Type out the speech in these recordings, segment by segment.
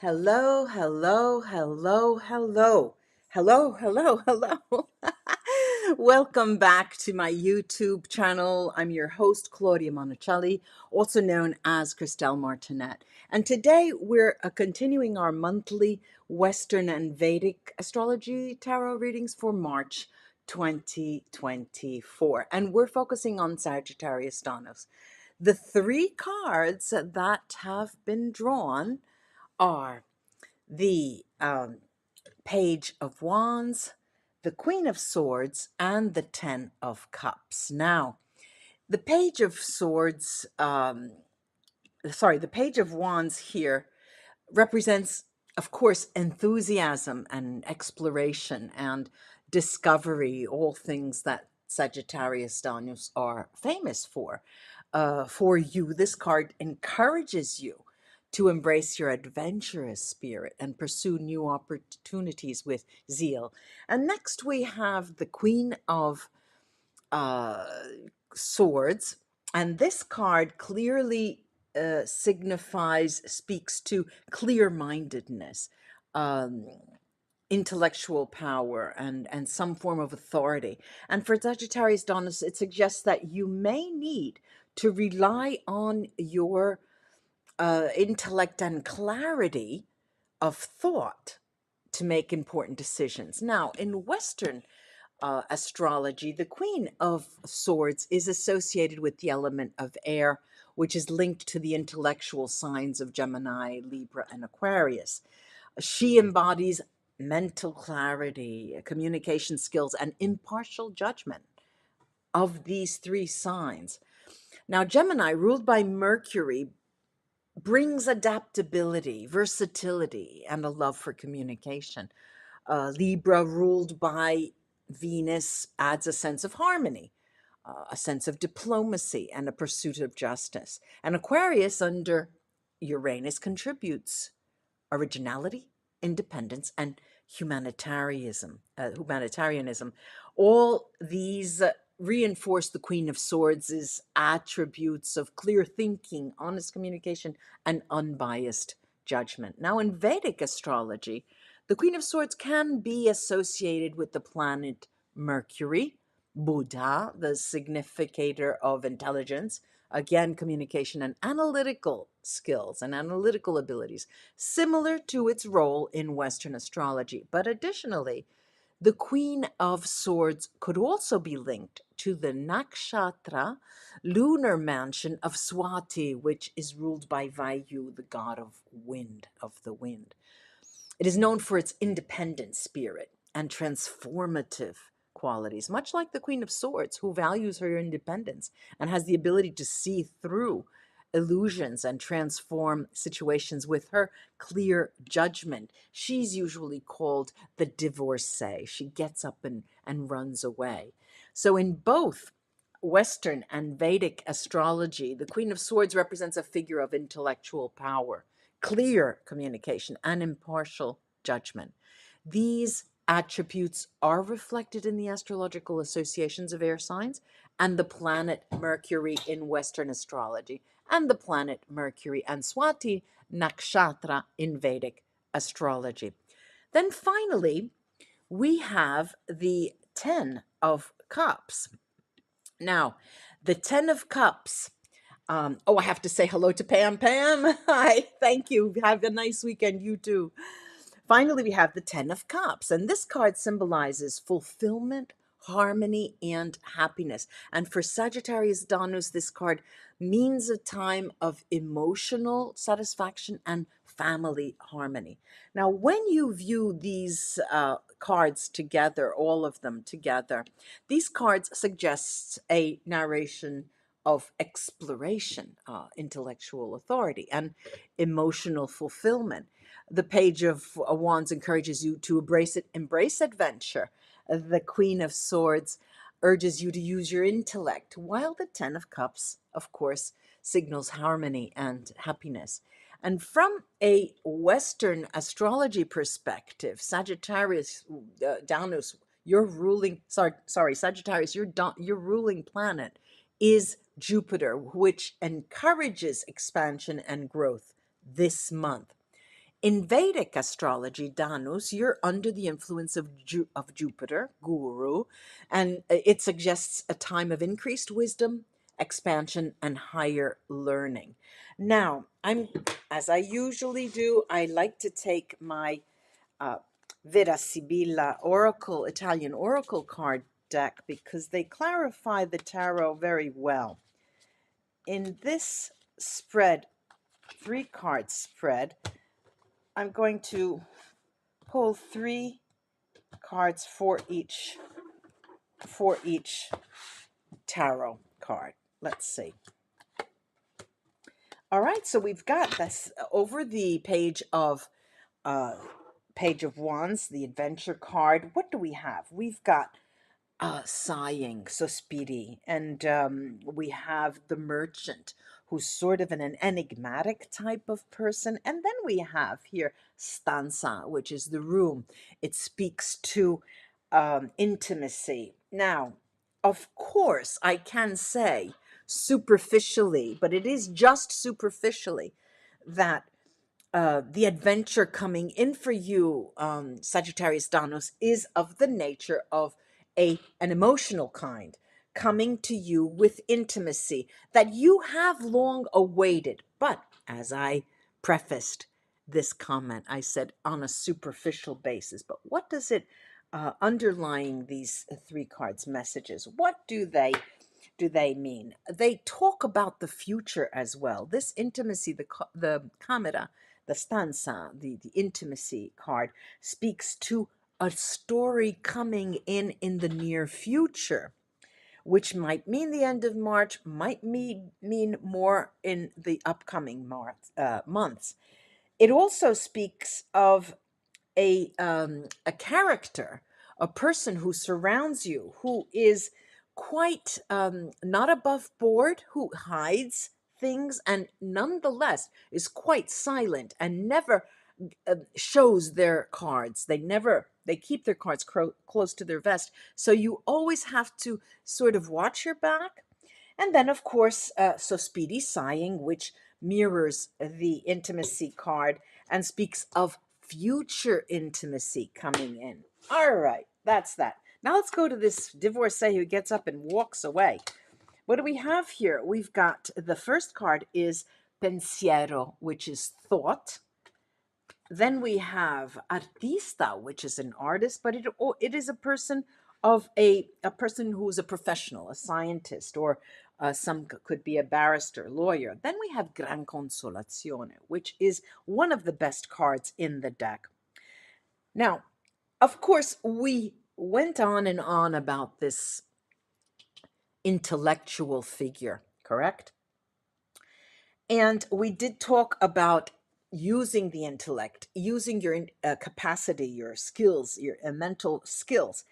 Hello, hello, hello, hello, hello, hello, hello. Welcome back to my YouTube channel. I'm your host, Claudia Monacelli, also known as Christelle Martinette. And today we're continuing our monthly Western and Vedic astrology tarot readings for March 2024. And we're focusing on Sagittarius-Dhanus. The three cards that have been drawn are the Page of Wands, the Queen of Swords, and the Ten of Cups. Now, the Page of Swords, the Page of Wands here represents, of course, enthusiasm and exploration and discovery, all things that Sagittarius-Dhanus are famous for. For you, this card encourages you to embrace your adventurous spirit and pursue new opportunities with zeal. And next we have the Queen of uh, Swords, and this card clearly speaks to clear-mindedness, um, intellectual power, and some form of authority. And for Sagittarius-Dhanus, it suggests that you may need to rely on your intellect and clarity of thought to make important decisions. Now, in Western astrology, the Queen of Swords is associated with the element of air, which is linked to the intellectual signs of Gemini, Libra, and Aquarius. She embodies mental clarity, communication skills, and impartial judgment of these three signs. Now, Gemini, ruled by Mercury, brings adaptability, versatility, and a love for communication. Libra, ruled by Venus, adds a sense of harmony, a sense of diplomacy, and a pursuit of justice. And Aquarius, under Uranus, contributes originality, independence, and humanitarianism. All these reinforce the Queen of Swords' attributes of clear thinking, honest communication, and unbiased judgment. Now, in Vedic astrology, the Queen of Swords can be associated with the planet Mercury, Buddha, the significator of intelligence, again, communication and analytical skills and analytical abilities, similar to its role in Western astrology. But additionally, the Queen of Swords could also be linked to the nakshatra lunar mansion of Swati, which is ruled by Vayu, the god of wind, of the wind. It is known for its independent spirit and transformative qualities, much like the Queen of Swords, who values her independence and has the ability to see through illusions and transform situations with her clear judgment. She's usually called the divorcee. She gets up and runs away. So in both Western and Vedic astrology, the Queen of Swords represents a figure of intellectual power, clear communication, and impartial judgment. These attributes are reflected in the astrological associations of air signs and the planet Mercury in Western astrology, and the planet Mercury and Swati Nakshatra in Vedic astrology. Then finally, we have the Ten of Cups. Now, the Ten of Cups. I have to say hello to Pam. Pam, hi, thank you. Have a nice weekend, you too. Finally, we have the Ten of Cups, and this card symbolizes fulfillment, harmony, and happiness. And for Sagittarius-Dhanus, this card means a time of emotional satisfaction and family harmony. Now, when you view these cards together, all of them together, these cards suggest a narration of exploration, intellectual authority, and emotional fulfillment. The Page of Wands encourages you to embrace adventure. The Queen of Swords urges you to use your intellect, while the Ten of Cups, of course, signals harmony and happiness. And from a Western astrology perspective, Sagittarius-Dhanus, Sagittarius, your ruling planet is Jupiter, which encourages expansion and growth this month. In Vedic astrology, Dhanus, you're under the influence of Jupiter, Guru, and it suggests a time of increased wisdom, expansion, and higher learning. Now, as I usually do, I like to take my Vera Sibilla Oracle, Italian Oracle card deck because they clarify the tarot very well. In this spread, 3-card spread, I'm going to pull 3 cards for each tarot card. Let's see. All right, so we've got this over the page of Wands, the adventure card. What do we have? We've got sighing, sospiri, and we have the merchant, who's sort of an enigmatic type of person. And then we have here stanza, which is the room. It speaks to intimacy. Now, of course, I can say superficially, but it is just superficially, that the adventure coming in for you, Sagittarius-Dhanus, is of the nature of an emotional kind, coming to you with intimacy that you have long awaited. But as I prefaced this comment, I said on a superficial basis. But what does it underlying these 3 cards messages? What do they mean? They talk about the future as well. This intimacy, the camera, the stanza, the intimacy card, speaks to a story coming in the near future, which might mean the end of March, might mean more in the upcoming months. It also speaks of a character, a person who surrounds you, who is quite not above board, who hides things and nonetheless is quite silent and never shows their cards. They keep their cards close to their vest. So you always have to sort of watch your back. And then, of course, sospiri, sighing, which mirrors the intimacy card and speaks of future intimacy coming in. All right, that's that. Now let's go to this divorcee who gets up and walks away. What do we have here? We've got the first card is pensiero, which is thought. Then we have artista, which is an artist, but it is a person of a person who is a professional, a scientist, or some could be a barrister, lawyer. Then we have gran consolazione, which is one of the best cards in the deck. Now, of course, we went on and on about this intellectual figure, correct? And we did talk about using the intellect, using your capacity, your skills, your mental skills.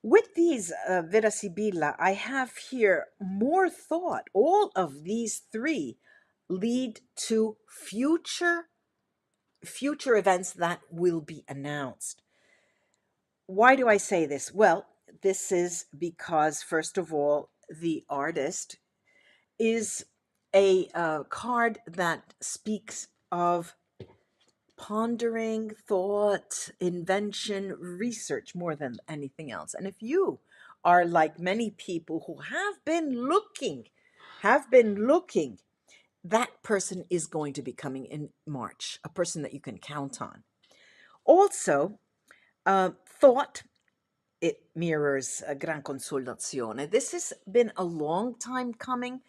With these Vera Sibilla, I have here more thought. All of these 3 lead to future events that will be announced. Why do I say this? Well, this is because, first of all, the artist is a card that speaks of pondering, thought, invention, research more than anything else. And if you are like many people who have been looking, that person is going to be coming in March, a person that you can count on. Also, thought, it mirrors a gran consolazione. This has been a long time coming.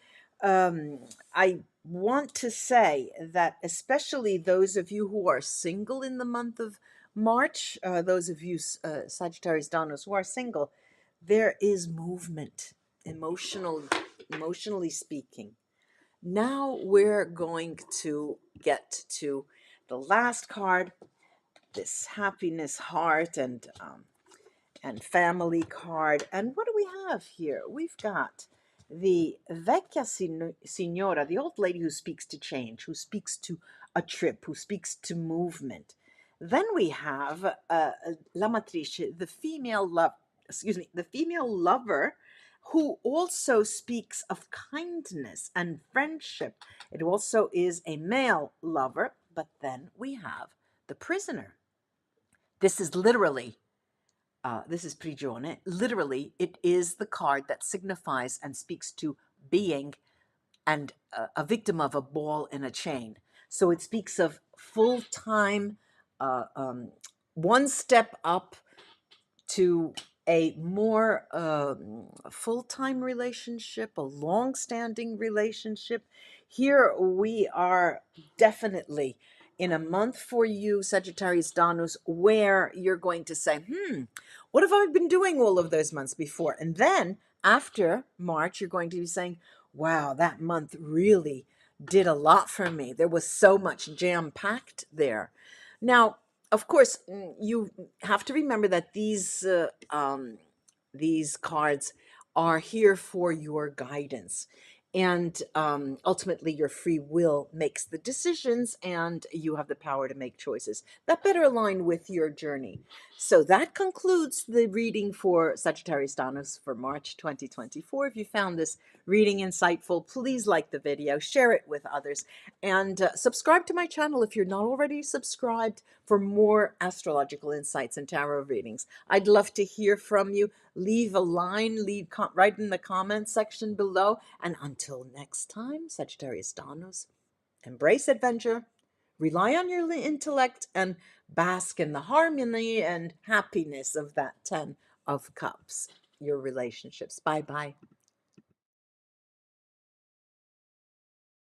I want to say that especially those of you who are single in the month of March, those of you Sagittarius-Dhanus who are single, there is movement, emotionally speaking. Now we're going to get to the last card, this happiness heart and family card. And what do we have here? We've got the vecchia signora, the old lady who speaks to change, who speaks to a trip, who speaks to movement. Then we have la matrice, the female lover, who also speaks of kindness and friendship. It also is a male lover. But then we have the prisoner. This is literally, this is prigione. Literally, it is the card that signifies and speaks to being and a victim of a ball and a chain. So it speaks of full-time, one step up to a more full-time relationship, a long-standing relationship. Here we are definitely in a month for you, Sagittarius-Dhanus, where you're going to say, what have I been doing all of those months before? And then after March, you're going to be saying, wow, that month really did a lot for me. There was so much jam-packed there. Now, of course, you have to remember that these cards are here for your guidance. And ultimately, your free will makes the decisions, and you have the power to make choices that better align with your journey. So that concludes the reading for Sagittarius-Dhanus for March 2024. If you found this reading insightful, please like the video, share it with others, and subscribe to my channel if you're not already subscribed for more astrological insights and tarot readings. I'd love to hear from you. Leave a line, write in the comments section below. And until next time, Sagittarius-Dhanus, embrace adventure, rely on your intellect, and bask in the harmony and happiness of that 10 of Cups, your relationships. Bye-bye.